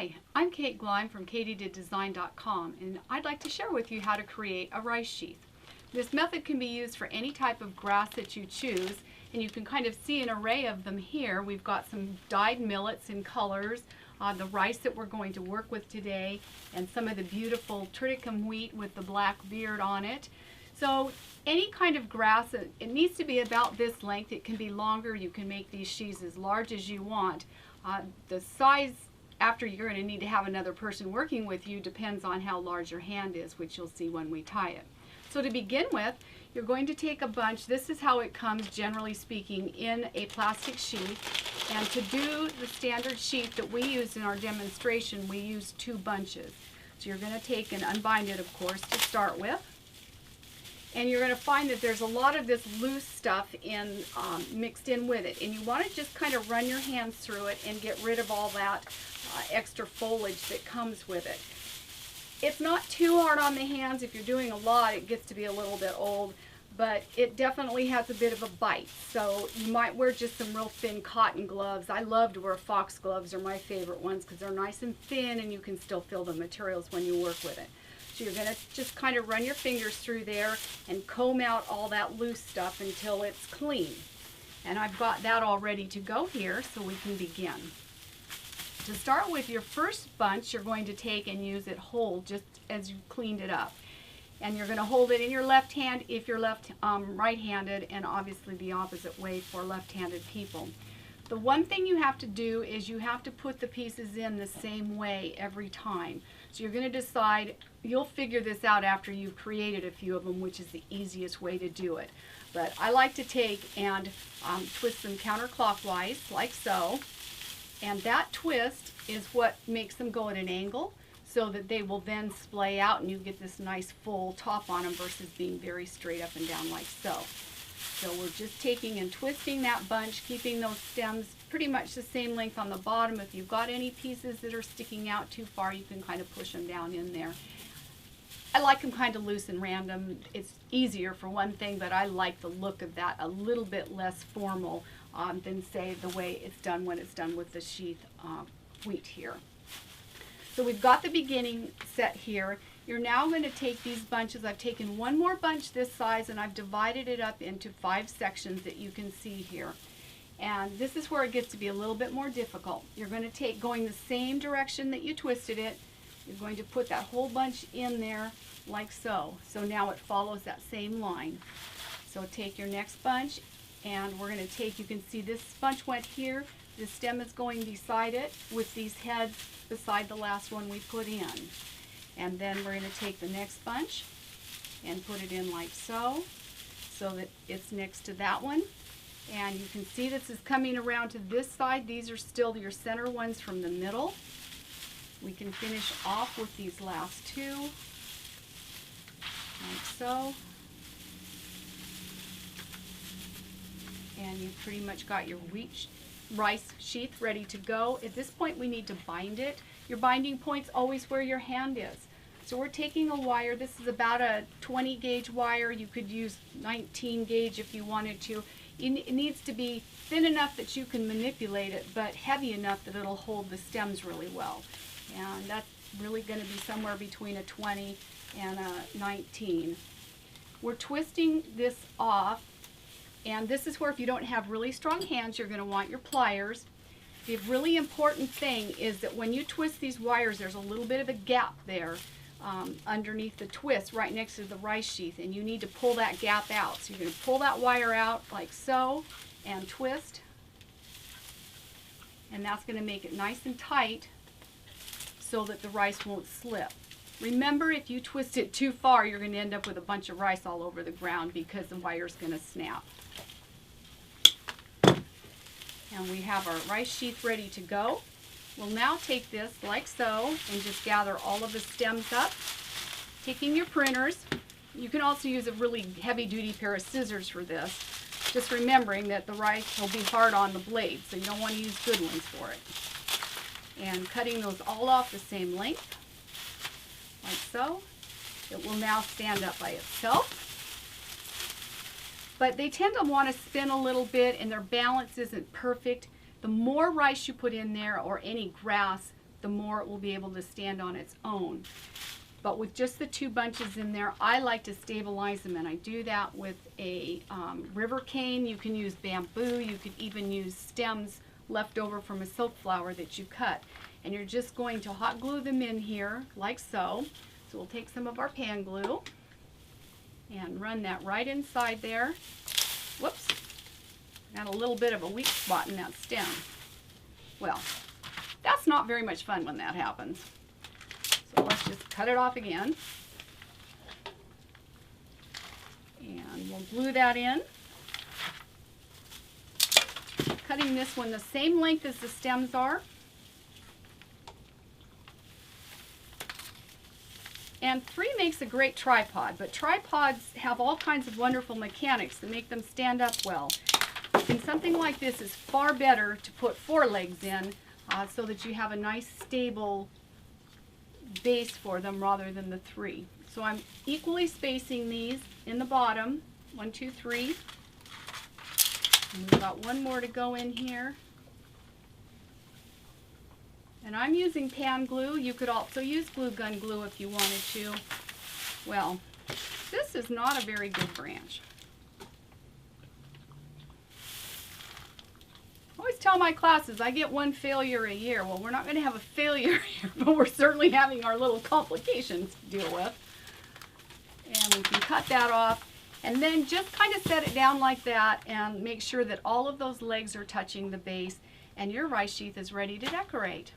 Hi, I'm Kate Gleim from katiediddesign.com, and I'd like to share with you how to create a rice sheath. This method can be used for any type of grass that you choose, and you can kind of see an array of them here. We've got some dyed millets in colors, the rice that we're going to work with today, and some of the beautiful triticum wheat with the black beard on it. So any kind of grass, it needs to be about this length. It can be longer. You can make these sheaths as large as you want. The size after you're going to need to have another person working with you depends on how large your hand is, which you'll see when we tie it. So to begin with, you're going to take a bunch. This is how it comes, generally speaking, in a plastic sheath. And to do the standard sheath that we used in our demonstration, we used 2 bunches. So you're going to take and unbind it, of course, to start with. And you're going to find that there's a lot of this loose stuff mixed in with it. And you want to just kind of run your hands through it and get rid of all that extra foliage that comes with it. It's not too hard on the hands. If you're doing a lot, it gets to be a little bit old, but it definitely has a bit of a bite. So you might wear just some real thin cotton gloves. I love to wear fox gloves. They're my favorite ones because they're nice and thin and you can still feel the materials when you work with it. So you're going to just kind of run your fingers through there and comb out all that loose stuff until it's clean. And I've got that all ready to go here, so we can begin. To start with, your first bunch you're going to take and use it whole just as you cleaned it up. And you're going to hold it in your left hand if you're right-handed, and obviously the opposite way for left-handed people. The one thing you have to do is you have to put the pieces in the same way every time. So you're going to decide, you'll figure this out after you've created a few of them, which is the easiest way to do it. But I like to take and twist them counterclockwise, like so. And that twist is what makes them go at an angle so that they will then splay out and you get this nice full top on them versus being very straight up and down like so. So we're just taking and twisting that bunch, keeping those stems pretty much the same length on the bottom. If you've got any pieces that are sticking out too far, you can kind of push them down in there. I like them kind of loose and random. It's easier for one thing, but I like the look of that a little bit less formal than, say, the way it's done when it's done with the sheath wheat here. So we've got the beginning set here. You're now going to take these bunches. I've taken one more bunch this size and I've divided it up into 5 sections that you can see here. And this is where it gets to be a little bit more difficult. You're going to take, going the same direction that you twisted it, you're going to put that whole bunch in there like so. So now it follows that same line. So take your next bunch and we're going to take, you can see this bunch went here, the stem is going beside it with these heads beside the last one we put in. And then we're going to take the next bunch and put it in like so, so that it's next to that one. And you can see this is coming around to this side. These are still your center ones from the middle. We can finish off with these last 2, like so. And you've pretty much got your rice sheath ready to go. At this point we need to bind it. Your binding point's always where your hand is. So we're taking a wire. This is about a 20 gauge wire. You could use 19 gauge if you wanted to. It needs to be thin enough that you can manipulate it, but heavy enough that it'll hold the stems really well. And that's really going to be somewhere between a 20 and a 19. We're twisting this off, and this is where if you don't have really strong hands, you're going to want your pliers. The really important thing is that when you twist these wires, there's a little bit of a gap there underneath the twist right next to the rice sheath, and you need to pull that gap out. So you're going to pull that wire out like so and twist, and that's going to make it nice and tight so that the rice won't slip. Remember, if you twist it too far, you're going to end up with a bunch of rice all over the ground because the wire's going to snap. And we have our rice sheath ready to go. We'll now take this like so and just gather all of the stems up. Taking your printers, you can also use a really heavy-duty pair of scissors for this. Just remembering that the rice will be hard on the blade, so you don't want to use good ones for it. And cutting those all off the same length, like so. It will now stand up by itself. But they tend to want to spin a little bit and their balance isn't perfect. The more rice you put in there or any grass, the more it will be able to stand on its own. But with just the 2 bunches in there, I like to stabilize them, and I do that with a river cane. You can use bamboo. You could even use stems left over from a silk flower that you cut. And you're just going to hot glue them in here, like so. So we'll take some of our pan glue and run that right inside there. Whoops, got a little bit of a weak spot in that stem. Well, that's not very much fun when that happens. So let's just cut it off again. And we'll glue that in. Cutting this one the same length as the stems are. And 3 makes a great tripod, but tripods have all kinds of wonderful mechanics that make them stand up well. And something like this is far better to put 4 legs in so that you have a nice stable base for them rather than the 3. So I'm equally spacing these in the bottom, 1, 2, 3. And we've got 1 more to go in here. And I'm using pan glue. You could also use glue gun glue if you wanted to. Well, this is not a very good branch. I always tell my classes I get 1 failure a year. Well, we're not going to have a failure here, but we're certainly having our little complications to deal with. And we can cut that off. And then just kind of set it down like that and make sure that all of those legs are touching the base, and your rice sheath is ready to decorate.